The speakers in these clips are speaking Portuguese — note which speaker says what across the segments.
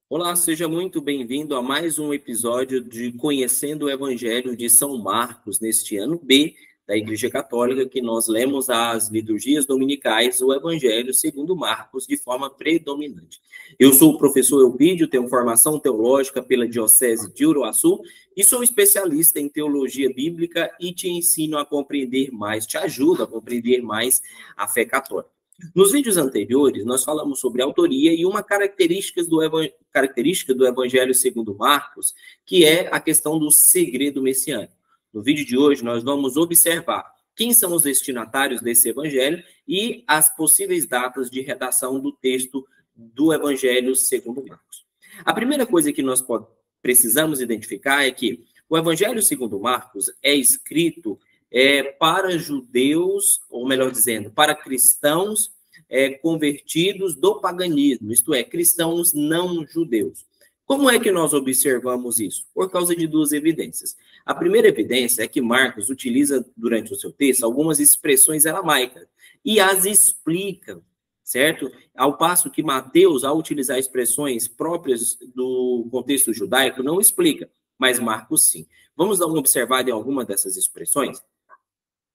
Speaker 1: Olá, seja muito bem-vindo a mais um episódio de Conhecendo o Evangelho de São Marcos, neste ano B da Igreja Católica, que nós lemos as liturgias dominicais, o Evangelho segundo Marcos, de forma predominante. Eu sou o professor Elpidio, tenho formação teológica pela Diocese de Uruaçu e sou especialista em teologia bíblica e te ensino a compreender mais, te ajudo a compreender mais a fé católica. Nos vídeos anteriores, nós falamos sobre autoria e uma característica do Evangelho segundo Marcos, que é a questão do segredo messiânico. No vídeo de hoje, nós vamos observar quem são os destinatários desse Evangelho e as possíveis datas de redação do texto do Evangelho segundo Marcos. A primeira coisa que nós precisamos identificar é que o Evangelho segundo Marcos é escrito para judeus, ou melhor dizendo, para cristãos convertidos do paganismo, isto é, cristãos não judeus. Como é que nós observamos isso? Por causa de duas evidências. A primeira evidência é que Marcos utiliza, durante o seu texto, algumas expressões aramaicas e as explica, certo? Ao passo que Mateus, ao utilizar expressões próprias do contexto judaico, não explica, mas Marcos sim. Vamos dar uma observada em alguma dessas expressões?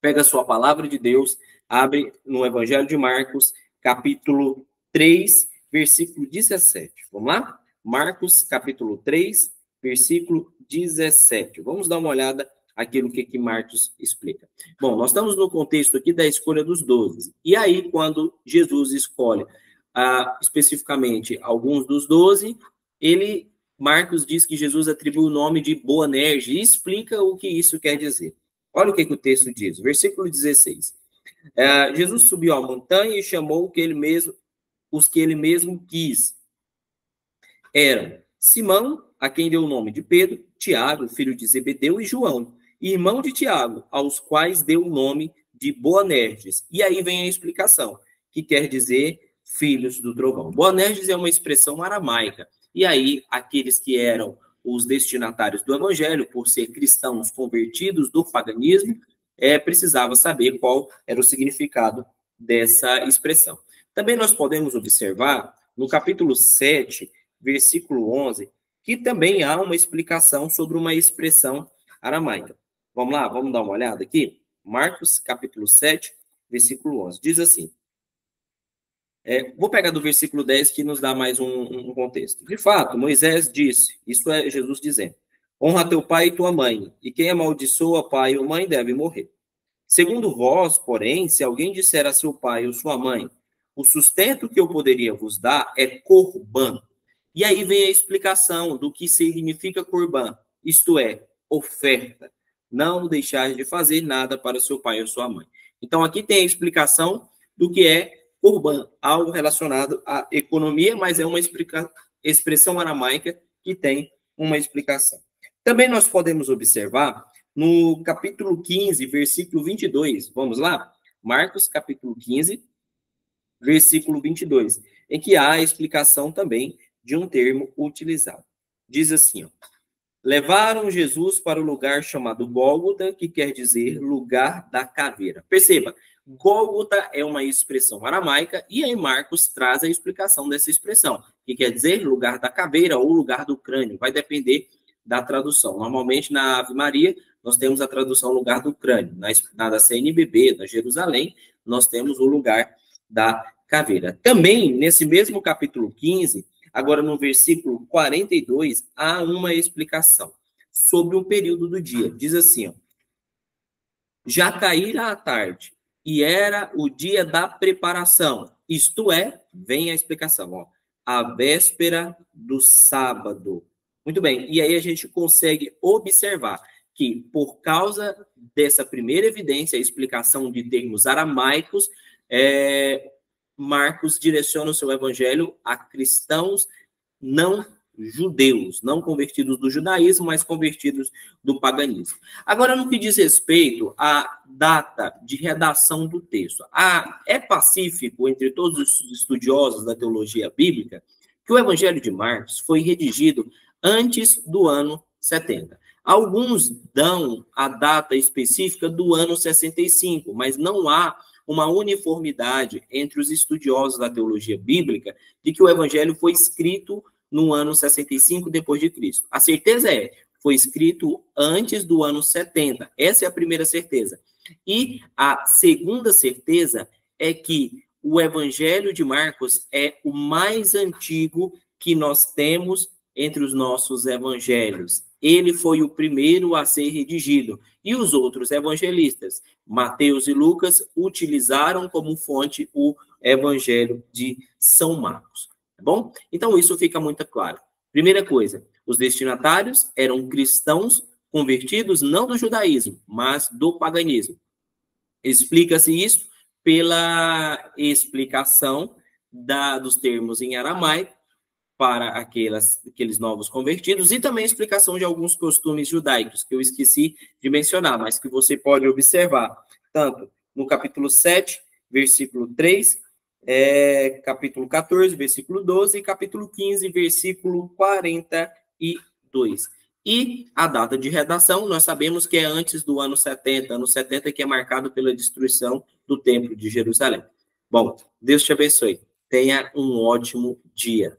Speaker 1: Pega a sua palavra de Deus, abre no Evangelho de Marcos, capítulo 3, versículo 17. Vamos lá? Marcos, capítulo 3, versículo 17. Vamos dar uma olhada aquilo que Marcos explica. Bom, nós estamos no contexto aqui da escolha dos 12. E aí, quando Jesus escolhe especificamente alguns dos 12, Marcos diz que Jesus atribui o nome de Boanerges e explica o que isso quer dizer. Olha o que o texto diz, versículo 16. Jesus subiu à montanha e chamou os que ele mesmo quis. Eram Simão, a quem deu o nome de Pedro, Tiago, filho de Zebedeu, e João, irmão de Tiago, aos quais deu o nome de Boanerges. E aí vem a explicação, que quer dizer filhos do trovão. Boanerges é uma expressão aramaica. E aí, aqueles que eram os destinatários do Evangelho, por ser cristãos convertidos do paganismo, precisava saber qual era o significado dessa expressão. Também nós podemos observar, no capítulo 7, versículo 11, que também há uma explicação sobre uma expressão aramaica. Vamos lá, vamos dar uma olhada aqui? Marcos, capítulo 7, versículo 11. Diz assim, vou pegar do versículo 10 que nos dá mais um contexto. De fato, Moisés disse, isso é Jesus dizendo, honra teu pai e tua mãe, e quem amaldiçoa pai ou mãe deve morrer. Segundo vós, porém, se alguém disser a seu pai ou sua mãe, o sustento que eu poderia vos dar é corban. E aí vem a explicação do que significa corban, isto é, oferta. Não deixar de fazer nada para seu pai ou sua mãe. Então, aqui tem a explicação do que é corban, algo relacionado à economia, mas é uma expressão aramaica que tem uma explicação. Também nós podemos observar no capítulo 15, versículo 22, vamos lá? Marcos, capítulo 15, versículo 22, em que há a explicação também de um termo utilizado. Diz assim, ó, levaram Jesus para o lugar chamado Gólgota, que quer dizer lugar da caveira. Perceba, Gólgota é uma expressão aramaica e aí Marcos traz a explicação dessa expressão, que quer dizer lugar da caveira ou lugar do crânio, vai depender da tradução. Normalmente na Ave Maria nós temos a tradução lugar do crânio, na da CNBB, da Jerusalém, nós temos o lugar da caveira. Também, nesse mesmo capítulo 15, agora no versículo 42, há uma explicação sobre o período do dia. Diz assim, ó, já caíra a tarde, e era o dia da preparação, isto é, vem a explicação, ó, a véspera do sábado. Muito bem, e aí a gente consegue observar que, por causa dessa primeira evidência, a explicação de termos aramaicos, Marcos direciona o seu evangelho a cristãos não judeus, não convertidos do judaísmo, mas convertidos do paganismo. Agora, no que diz respeito à data de redação do texto, é pacífico entre todos os estudiosos da teologia bíblica que o evangelho de Marcos foi redigido antes do ano 70. Alguns dão a data específica do ano 65, mas não há uma uniformidade entre os estudiosos da teologia bíblica de que o evangelho foi escrito no ano 65 depois de Cristo. A certeza foi escrito antes do ano 70. Essa é a primeira certeza. E a segunda certeza é que o Evangelho de Marcos é o mais antigo que nós temos entre os nossos evangelhos. Ele foi o primeiro a ser redigido. E os outros evangelistas, Mateus e Lucas, utilizaram como fonte o Evangelho de São Marcos. Tá bom? Então, isso fica muito claro. Primeira coisa, os destinatários eram cristãos convertidos não do judaísmo, mas do paganismo. Explica-se isso pela explicação dos termos em aramaico para aqueles novos convertidos, e também a explicação de alguns costumes judaicos, que eu esqueci de mencionar, mas que você pode observar, tanto no capítulo 7, versículo 3, capítulo 14, versículo 12, e capítulo 15, versículo 42. E a data de redação, nós sabemos que é antes do ano 70 que é marcado pela destruição do Templo de Jerusalém. Bom, Deus te abençoe. Tenha um ótimo dia.